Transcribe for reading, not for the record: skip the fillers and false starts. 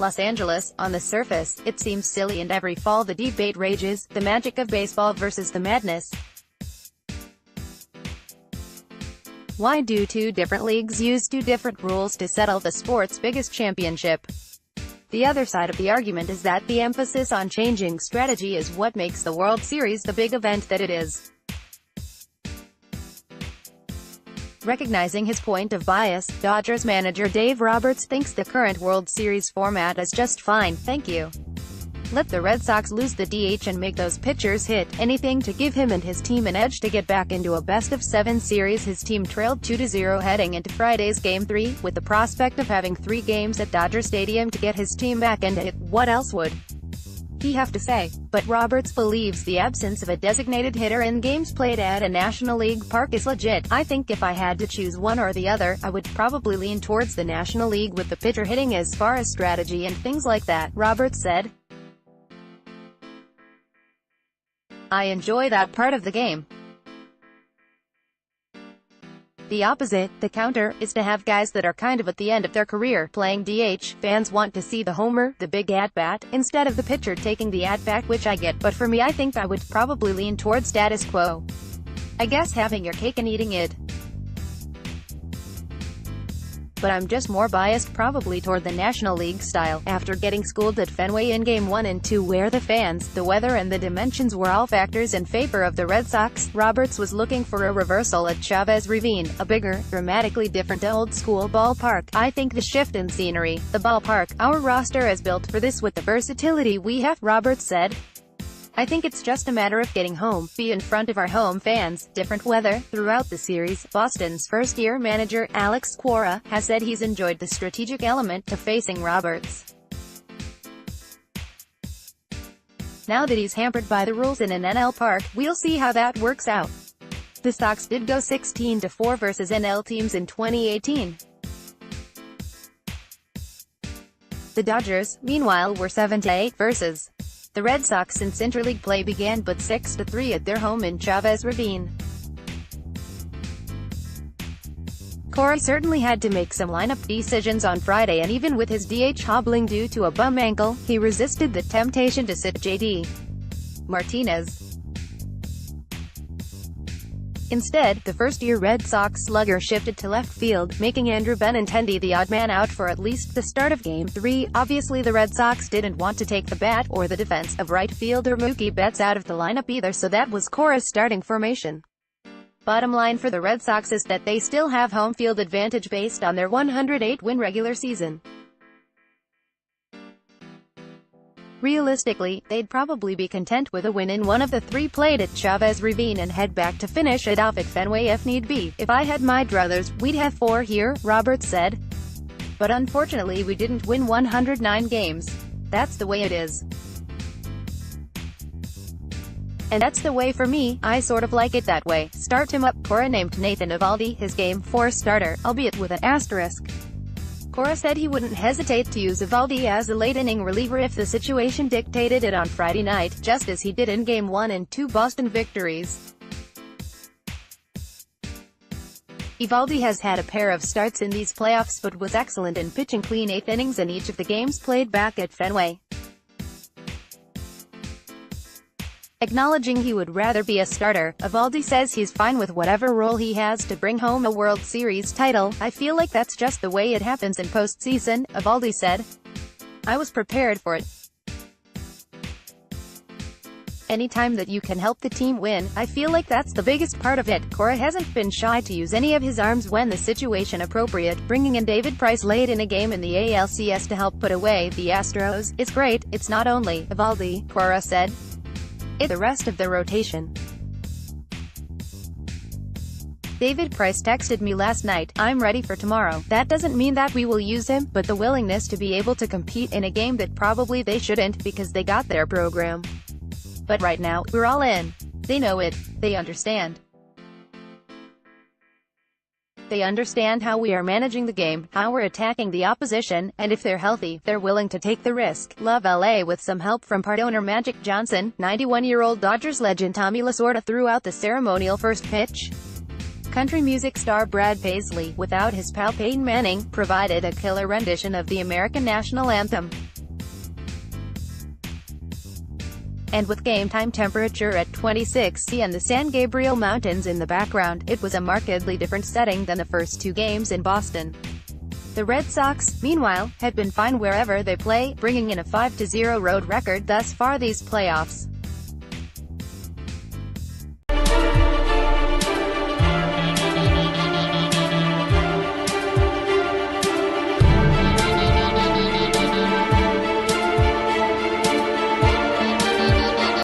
Los Angeles. On the surface, it seems silly, and every fall the debate rages, the magic of baseball versus the madness. Why do two different leagues use two different rules to settle the sport's biggest championship? The other side of the argument is that the emphasis on changing strategy is what makes the World Series the big event that it is. Recognizing his point of bias, Dodgers manager Dave Roberts thinks the current World Series format is just fine, thank you. Let the Red Sox lose the DH and make those pitchers hit anything to give him and his team an edge to get back into a best-of-7 series. His team trailed 2-0 heading into Friday's Game 3, with the prospect of having 3 games at Dodger Stadium to get his team back into it. What else would he have to say? But Roberts believes the absence of a designated hitter in games played at a National League park is legit. I think if I had to choose one or the other, I would probably lean towards the National League with the pitcher hitting as far as strategy and things like that, Roberts said. I enjoy that part of the game. The opposite, the counter, is to have guys that are kind of at the end of their career playing DH. Fans want to see the homer, the big at-bat, instead of the pitcher taking the at-bat, which I get, but for me I think I would probably lean towards status quo. I guess having your cake and eating it. But I'm just more biased probably toward the National League style, after getting schooled at Fenway in Game 1 and 2 where the fans, the weather and the dimensions were all factors in favor of the Red Sox. Roberts was looking for a reversal at Chavez Ravine, a bigger, dramatically different old-school ballpark. I think the shift in scenery, the ballpark, our roster is built for this with the versatility we have, Roberts said. I think it's just a matter of getting home, be in front of our home fans. Different weather throughout the series. Boston's first-year manager, Alex Cora, has said he's enjoyed the strategic element to facing Roberts. Now that he's hampered by the rules in an NL park, we'll see how that works out. The Sox did go 16-4 versus NL teams in 2018. The Dodgers, meanwhile, were 7-8 versus the Red Sox since interleague play began, but 6-3 at their home in Chavez Ravine. Cora certainly had to make some lineup decisions on Friday, and even with his DH hobbling due to a bum ankle, he resisted the temptation to sit J.D. Martinez. Instead, the first-year Red Sox slugger shifted to left field, making Andrew Benintendi the odd man out for at least the start of Game 3. Obviously the Red Sox didn't want to take the bat, or the defense, of right fielder Mookie Betts out of the lineup either, so that was Cora's starting formation. Bottom line for the Red Sox is that they still have home field advantage based on their 108-win regular season. Realistically, they'd probably be content with a win in one of the 3 played at Chavez Ravine and head back to finish it off at Fenway if need be. If I had my druthers, we'd have 4 here, Roberts said. But unfortunately we didn't win 109 games. That's the way it is. And that's the way for me. I sort of like it that way. Start him up. Cora named Nathan Eovaldi his Game 4 starter, albeit with an asterisk. Cora said he wouldn't hesitate to use Eovaldi as a late-inning reliever if the situation dictated it on Friday night, just as he did in Game 1 and 2 Boston victories. Eovaldi has had a pair of starts in these playoffs but was excellent in pitching clean 8th innings in each of the games played back at Fenway. Acknowledging he would rather be a starter, Eovaldi says he's fine with whatever role he has to bring home a World Series title. I feel like that's just the way it happens in postseason, Eovaldi said. I was prepared for it. Anytime that you can help the team win, I feel like that's the biggest part of it. Cora hasn't been shy to use any of his arms when the situation appropriate. Bringing in David Price late in a game in the ALCS to help put away the Astros is great. It's not only Eovaldi, Cora said. It's the rest of the rotation. David Price texted me last night, "I'm ready for tomorrow." That doesn't mean that we will use him, but the willingness to be able to compete in a game that probably they shouldn't because they got their program. But right now, we're all in. They know it. They understand. They understand how we are managing the game, how we're attacking the opposition, and if they're healthy, they're willing to take the risk. Love LA. With some help from part owner Magic Johnson, 91-year-old Dodgers legend Tommy Lasorda threw out the ceremonial first pitch. Country music star Brad Paisley, without his pal Peyton Manning, provided a killer rendition of the American national anthem. And with game-time temperature at 26°C and the San Gabriel Mountains in the background, it was a markedly different setting than the first two games in Boston. The Red Sox, meanwhile, have been fine wherever they play, bringing in a 5-0 road record thus far these playoffs.